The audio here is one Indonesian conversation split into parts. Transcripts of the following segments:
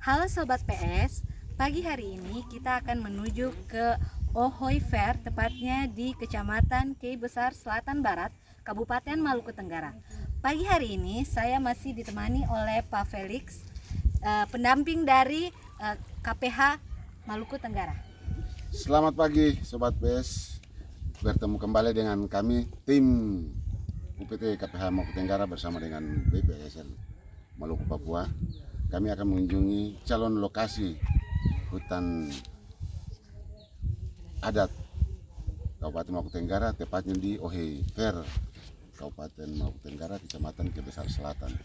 Halo Sobat PS, pagi hari ini kita akan menuju ke Ohoy Fair, tepatnya di Kecamatan Kei Besar Selatan Barat, Kabupaten Maluku Tenggara. Pagi hari ini saya masih ditemani oleh Pak Felix, pendamping dari KPH Maluku Tenggara. Selamat pagi Sobat PS, bertemu kembali dengan kami tim UPT KPH Maluku Tenggara bersama dengan BPSL Maluku Papua. Kami akan mengunjungi calon lokasi hutan adat Kabupaten Maluku Tenggara, tepatnya di Ohoy Fair, Kabupaten Maluku Tenggara, Kecamatan Kei Besar Selatan.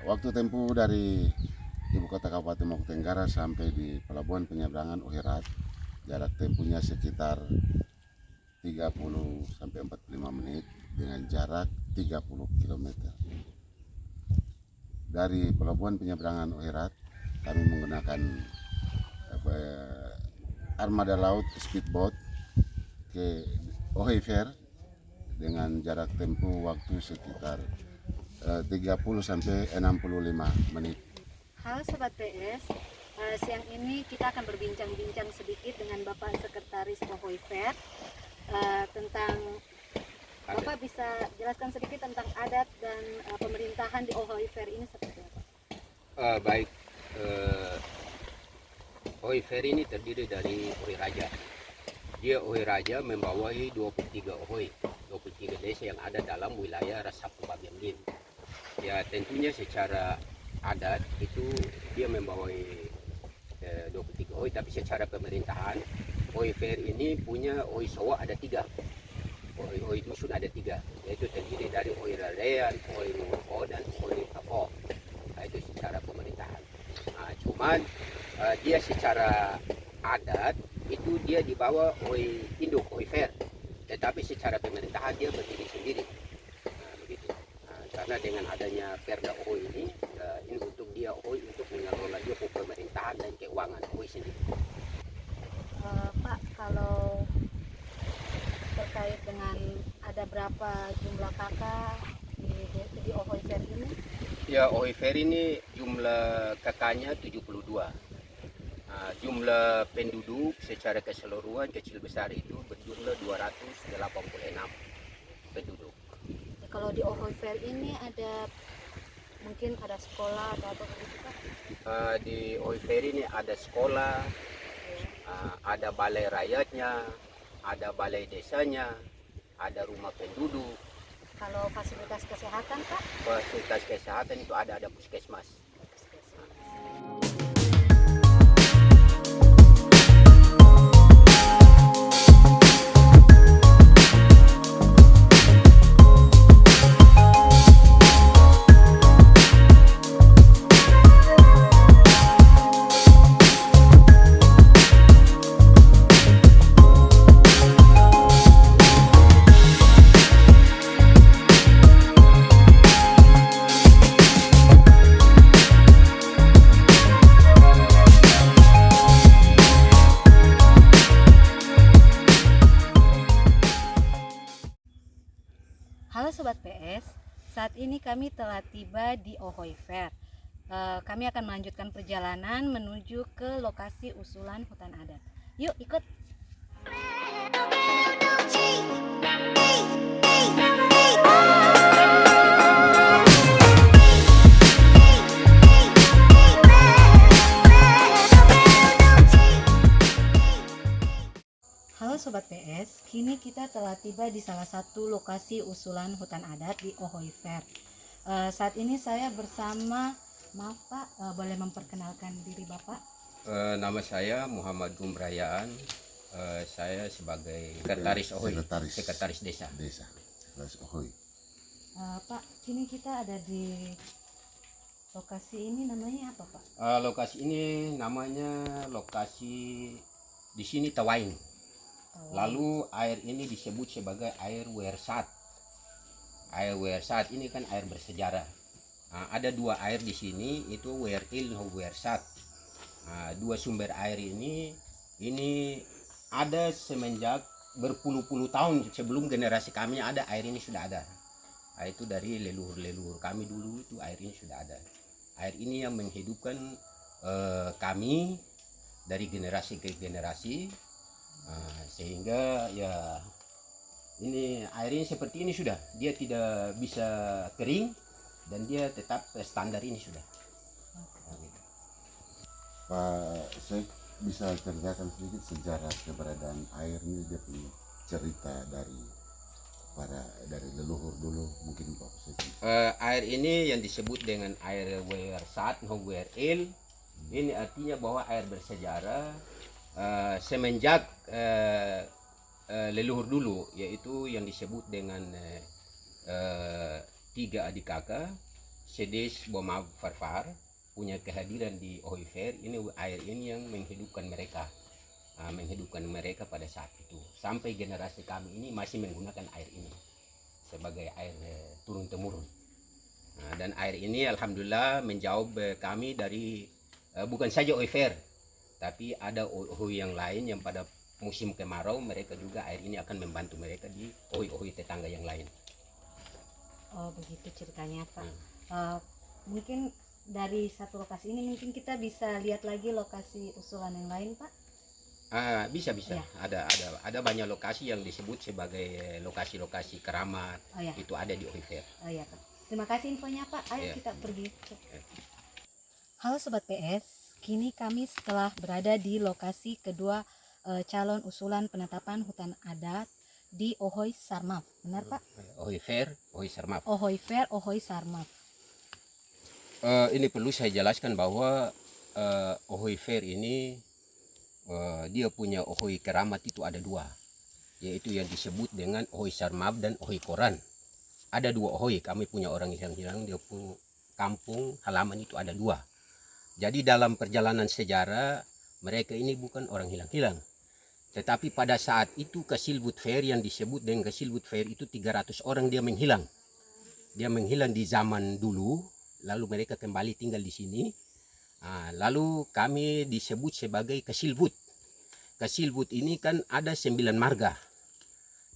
Waktu tempuh dari ibu kota Kabupaten Maluku Tenggara sampai di pelabuhan penyeberangan Ohoy Rat, jarak tempuhnya sekitar 30 sampai 45 menit dengan jarak 30 km. Dari pelabuhan penyeberangan Ohoy Rat, kami menggunakan armada laut speedboat ke Ohoy Fair dengan jarak tempuh waktu sekitar 30 sampai 65 menit. Halo Sobat PS, siang ini kita akan berbincang-bincang sedikit dengan Bapak Sekretaris Ohoy Fair tentang Bapak bisa jelaskan sedikit tentang adat dan pemerintahan di Ohoy Fair ini seperti apa? Baik, Ohoy Fair ini terdiri dari Ohoy Raja. Ohoy Raja membawahi 23 Ohoy, 23 desa yang ada dalam wilayah Rasapu Bagian Lim. Ya tentunya secara adat itu dia membawahi 23 Ohoy, tapi secara pemerintahan Ohoy Fair ini punya Ohoy Sowa ada 3. Ohoy dusun ada 3, yaitu terdiri dari Ohoy Radean, Ohoy Ngoko, dan Ohoy Kapo. Nah, itu secara pemerintahan. Nah, cuman dia secara adat itu dia dibawa Ohoy induk Ohoy Fair, tetapi secara pemerintahan dia berdiri sendiri. Nah, begitu. Nah, karena dengan adanya Perda Ohoy ini untuk dia Ohoy untuk mengelola dia pemerintahan dan keuangan Ohoy sendiri. Pak, kalau terkait dengan ada berapa jumlah kakak di Ohoy Fair ini? Ya, Ohoy Fair ini jumlah kakaknya 72. Nah, jumlah penduduk secara keseluruhan kecil besar itu berjumlah 286 penduduk. Kalau di Ohoy Fair ini ada mungkin ada sekolah atau apa begitu Pak? Di Ohoy Fair ini ada sekolah, ada balai rakyatnya, ada balai desanya, ada rumah penduduk. Kalau fasilitas kesehatan Pak? Fasilitas kesehatan itu ada puskesmas. Halo Sobat PS, saat ini kami telah tiba di Ohoy Fair. Kami akan melanjutkan perjalanan menuju ke lokasi usulan hutan adat. Yuk ikut! Halo Sobat PS, kini kita telah tiba di salah satu lokasi usulan hutan adat di Ohoy Fair. Saat ini saya bersama, maaf Pak, boleh memperkenalkan diri Bapak? Nama saya Muhammad Gumrayaan. Saya sebagai sekretaris Ohoy, sekretaris desa. Sekretaris Ohoy. Pak, kini kita ada di lokasi ini, namanya apa Pak? Lokasi ini namanya lokasi di sini Tawain. Lalu air ini disebut sebagai air Wersat. Air Wersat ini kan air bersejarah. Ada 2 air di sini, itu Weril dan Wersat. Dua sumber air ini ada semenjak berpuluh-puluh tahun sebelum generasi kami ada, air ini sudah ada. Itu dari leluhur-leluhur kami dulu itu air ini sudah ada. Air ini yang menghidupkan kami dari generasi ke generasi, sehingga ya ini air ini seperti ini sudah, dia tidak bisa kering dan dia tetap standar ini sudah. Pak, saya bisa ceritakan sedikit sejarah keberadaan air ini, dia punya cerita dari leluhur dulu mungkin Pak. Air ini yang disebut dengan air wear sat no wear el, ini artinya bahwa air bersejarah semenjak leluhur dulu, yaitu yang disebut dengan 3 adik kakak Sedes Bomab Farfar punya kehadiran di Ohoi Fair. Ini air ini yang menghidupkan mereka pada saat itu, sampai generasi kami ini masih menggunakan air ini sebagai air turun temurun. Dan air ini alhamdulillah menjawab kami dari bukan saja Ohoi Fair, tapi ada Ohoi yang lain yang pada musim kemarau mereka juga air ini akan membantu mereka di Ohoi-Ohoi tetangga yang lain. Oh begitu ceritanya Pak. Mungkin dari satu lokasi ini mungkin kita bisa lihat lagi lokasi usulan yang lain Pak. Bisa Ya. ada banyak lokasi yang disebut sebagai lokasi-lokasi keramat. Oh ya. Itu ada di Ohoi Fair. Oh ya Pak. Terima kasih infonya Pak. Ayo Ya. kita pergi. Halo Sobat PS, kini kami setelah berada di lokasi kedua calon usulan penetapan hutan adat di Ohoi Sarmaf. Benar Pak? Ohoi Fair, Ohoi Sarmaf. Ohoi Fair, Ohoi Sarmaf. Ini perlu saya jelaskan bahwa Ohoi Fair ini dia punya Ohoi keramat itu ada 2, yaitu yang disebut dengan Ohoi Sarmaf dan Ohoi Koran. Ada 2 Ohoi, kami punya orang hilang-hilang, dia punya kampung halaman itu ada 2. Jadi dalam perjalanan sejarah mereka ini bukan orang hilang-hilang, tetapi pada saat itu Kasilwood Fair yang disebut dengan Kasilwood Fair itu 300 orang dia menghilang. Dia menghilang di zaman dulu, lalu mereka kembali tinggal di sini. Lalu kami disebut sebagai Kasilwood. Kasilwood ini kan ada 9 marga,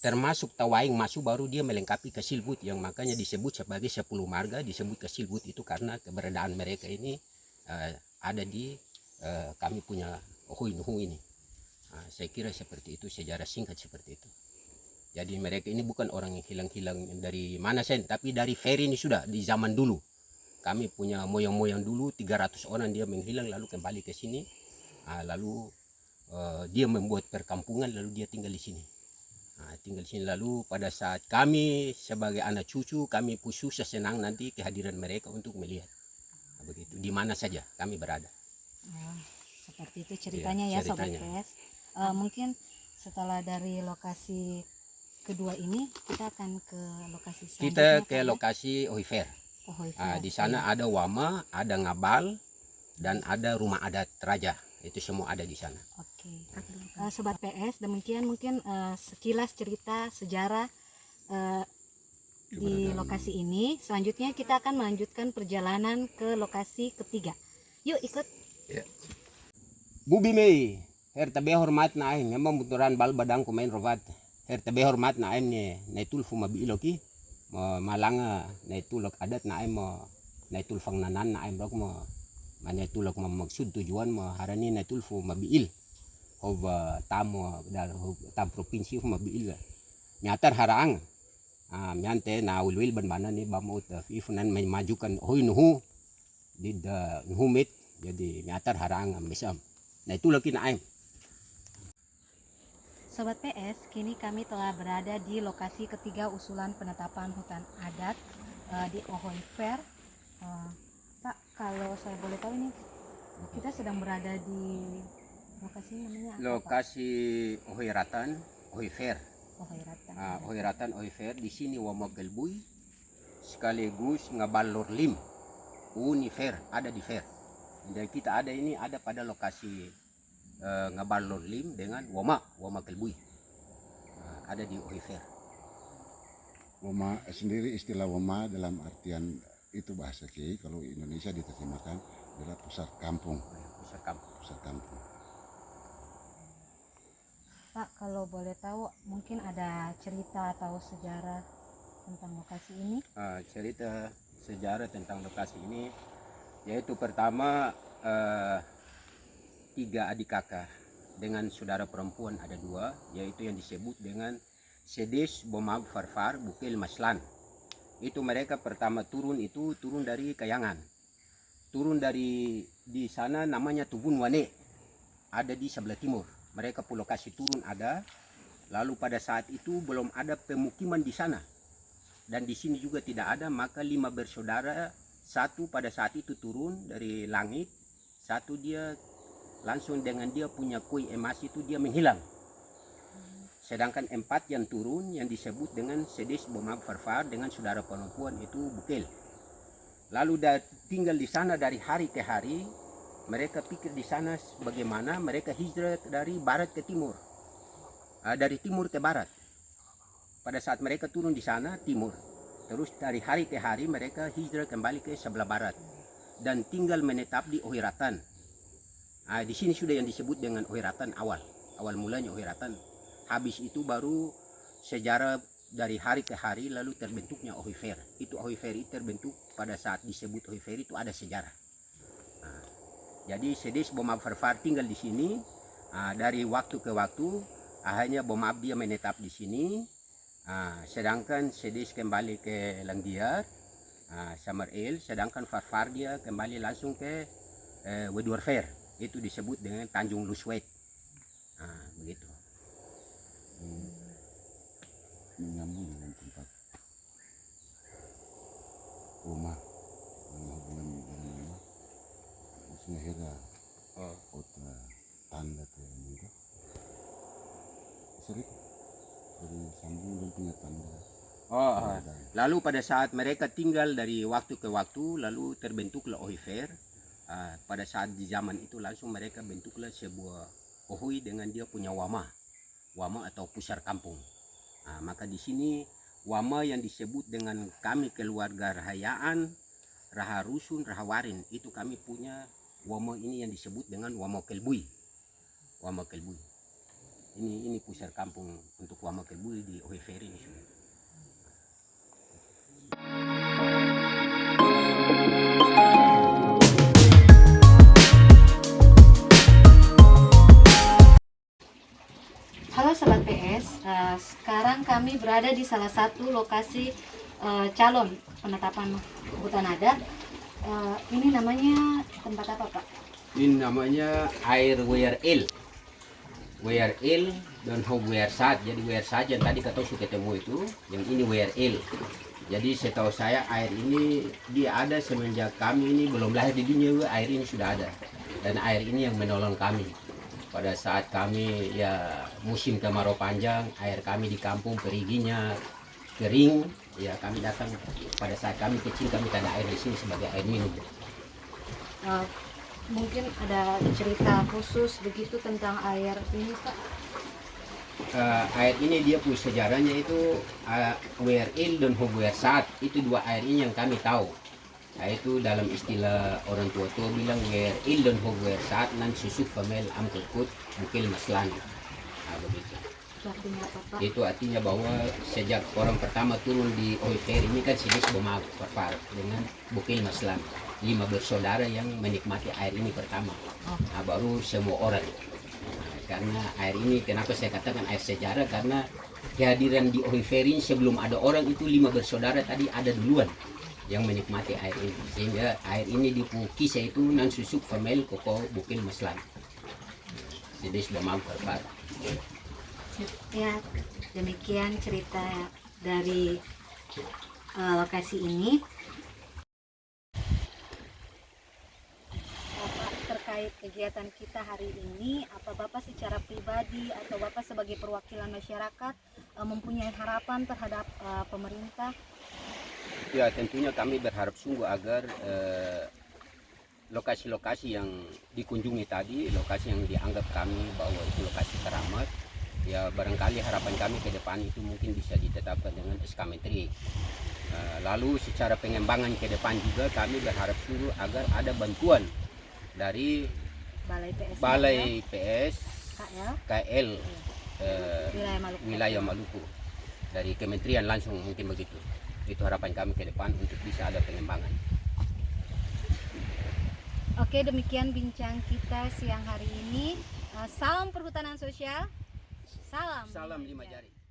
termasuk Tawaing masuk baru dia melengkapi Kasilwood, yang makanya disebut sebagai 10 marga. Disebut Kasilwood itu karena keberadaan mereka ini ada di kami punya Ohoi Nuhu ini. Saya kira seperti itu, sejarah singkat seperti itu. Jadi mereka ini bukan orang yang hilang-hilang dari mana sen, tapi dari fair ini sudah di zaman dulu. Kami punya moyang-moyang dulu 300 orang dia menghilang lalu kembali ke sini. Lalu dia membuat perkampungan lalu dia tinggal di sini. Tinggal di sini lalu pada saat kami sebagai anak cucu kami pun susah senang nanti kehadiran mereka untuk melihat. Begitu di mana saja kami berada. Seperti itu ceritanya ya Sobat PS. Mungkin setelah dari lokasi kedua ini kita akan ke lokasi selanjutnya. Kita ke lokasi Ohoi Fair. Ohoi Fair. Di sana ada Wama, ada Ngabal, dan ada rumah adat Raja. Itu semua ada di sana. Oke. Sobat PS, demikian mungkin sekilas cerita sejarah di lokasi ini. Selanjutnya kita akan melanjutkan perjalanan ke lokasi ketiga. Yuk ikut. Ya. Bubi Mei, her tabe hormat na ay memang buturan bal badang kumain rovat. Her tabe hormat na ay na tulfu mabiiloki. Malanga na itulok adat na ay mo na itulfang nanan na ay mo manetulok magsud tujuan mo harani na tulfu mabiil. Hob tamo dal tam provinsi ho mabiil. Nyatar haraang. Miante na wilwil banbanan ni bamot ifunan may majukan Ohoi Nuhu did nuhumit jadi nyatar haraang misam. Nah itu lagi naim. Sobat PS, kini kami telah berada di lokasi ketiga usulan penetapan hutan adat di Ohoi Fair. Pak, kalau saya boleh tahu ini kita sedang berada di lokasi namanya apa, Lokasi Ohoi Ratan, Ohoi Fair. Ohoi Ratan. Ohoi Ratan, Ohoi Fair. Di sini Wamagelbui sekaligus Ngabalor Lim. Uni Fair ada di Fair. Dan kita ada ini ada pada lokasi Ngabalor Lim dengan Wama Kelbui. Ada di Ohoi Fair. Wama sendiri, istilah Wama dalam artian itu bahasa Kiai, kalau Indonesia diterjemahkan adalah pusat kampung. Pusat kampung. Pusat kampung. Pak, kalau boleh tahu mungkin ada cerita atau sejarah tentang lokasi ini? Cerita sejarah tentang lokasi ini yaitu pertama eh, 3 adik kakak dengan saudara perempuan ada 2, yaitu yang disebut dengan Sedes Bomab Farfar Bukel Maslan. Itu mereka pertama turun dari Kayangan. Turun dari di sana namanya Tubun Wane, ada di sebelah timur. Mereka lokasi turun ada. Lalu pada saat itu belum ada pemukiman di sana. Dan di sini juga tidak ada, maka 5 bersaudara, 1 pada saat itu turun dari langit, 1 dia langsung dengan dia punya kue emas itu dia menghilang. Sedangkan 4 yang turun yang disebut dengan Sedes Bomab Farfar dengan saudara perempuan itu Bukel. Lalu tinggal di sana dari hari ke hari. Mereka pikir di sana bagaimana mereka hijrah dari barat ke timur, dari timur ke barat. Pada saat mereka turun di sana timur, terus dari hari ke hari mereka hijrah kembali ke sebelah barat dan tinggal menetap di Ohiratan. Di sini sudah yang disebut dengan Ohiratan awal mulanya Ohiratan. Habis itu baru sejarah dari hari ke hari lalu terbentuknya Ohifer. Itu Ohifer itu terbentuk pada saat disebut Ohifer itu ada sejarah. Jadi Sedes Bomab Farfar tinggal di sini dari waktu ke waktu. Akhirnya Bomab dia menetap di sini. Sedangkan Sedes kembali ke Langdiar, Samarel. Sedangkan Farfar dia kembali langsung ke Wedwarfer. Itu disebut dengan Tanjung Luswet. Begitu. Menyambung dengan tempat rumah dengan hubungan dengan rumah. Maksudnya hera kota tanda ke minggu. Sering dari sambung dan punya tanda. Lalu pada saat mereka tinggal dari waktu ke waktu, lalu terbentuklah Ohifer. Pada saat di zaman itu langsung mereka bentuklah sebuah Ohui dengan dia punya wama atau pusar kampung. Maka di sini wama yang disebut dengan kami keluarga Rahayaan, Raha Rusun, Raha Warin, itu kami punya wama ini yang disebut dengan wama Kelbui. Wama Kelbui. Ini pusar kampung untuk wama Kelbui di Ohifer ini. Halo Sobat PS, sekarang kami berada di salah satu lokasi calon penetapan hutan adat. Ini namanya tempat apa Pak? Ini namanya air WRL. WRL dan WRSAT. Jadi WRSAT yang tadi kata sudah ketemu itu, yang ini WRL. Jadi setahu saya air ini dia ada semenjak kami ini belum lahir di dunia, air ini sudah ada. Dan air ini yang menolong kami. Pada saat kami ya musim kemarau panjang, air kami di kampung periginya kering, ya kami datang. Pada saat kami kecil kami tak ada air di sini sebagai air minum. Mungkin ada cerita khusus begitu tentang air ini Pak? Air ini dia punya sejarahnya itu WRL dan WRSAT, itu 2 air ini yang kami tahu. Itu dalam istilah orang tua-tua bilang WRL dan WRSAT nan susuk pemel amkut Bukel Maslan. Begitu. Itu artinya apa Pak? Itu artinya bahwa sejak orang pertama turun di Ohifer ini kan Sedes Bomab Farfar dengan Bukel Maslan, 5 bersaudara yang menikmati air ini pertama. Baru semua orang. Karena air ini, kenapa saya katakan air sejarah, karena kehadiran di Ohifer ini sebelum ada orang itu 5 bersaudara tadi ada duluan yang menikmati air ini, sehingga air ini di kisah itu nan susuk famel koko Bukel Maslan Sedes Bomab Farfar. Ya, demikian cerita dari lokasi ini. Bapak, terkait kegiatan kita hari ini, apa Bapak secara pribadi atau Bapak sebagai perwakilan masyarakat mempunyai harapan terhadap pemerintah? Ya, tentunya kami berharap sungguh agar lokasi-lokasi yang dikunjungi tadi, lokasi yang dianggap kami bahwa itu lokasi keramat, ya barangkali harapan kami ke depan itu mungkin bisa ditetapkan dengan SK Menteri. Lalu secara pengembangan ke depan juga kami berharap sungguh agar ada bantuan dari Balai PS KL wilayah Maluku, dari kementerian langsung mungkin begitu. Itu harapan kami ke depan untuk bisa ada pengembangan. Oke. Oke, demikian bincang kita siang hari ini. Salam perhutanan sosial. Salam Salam lima jari. jari.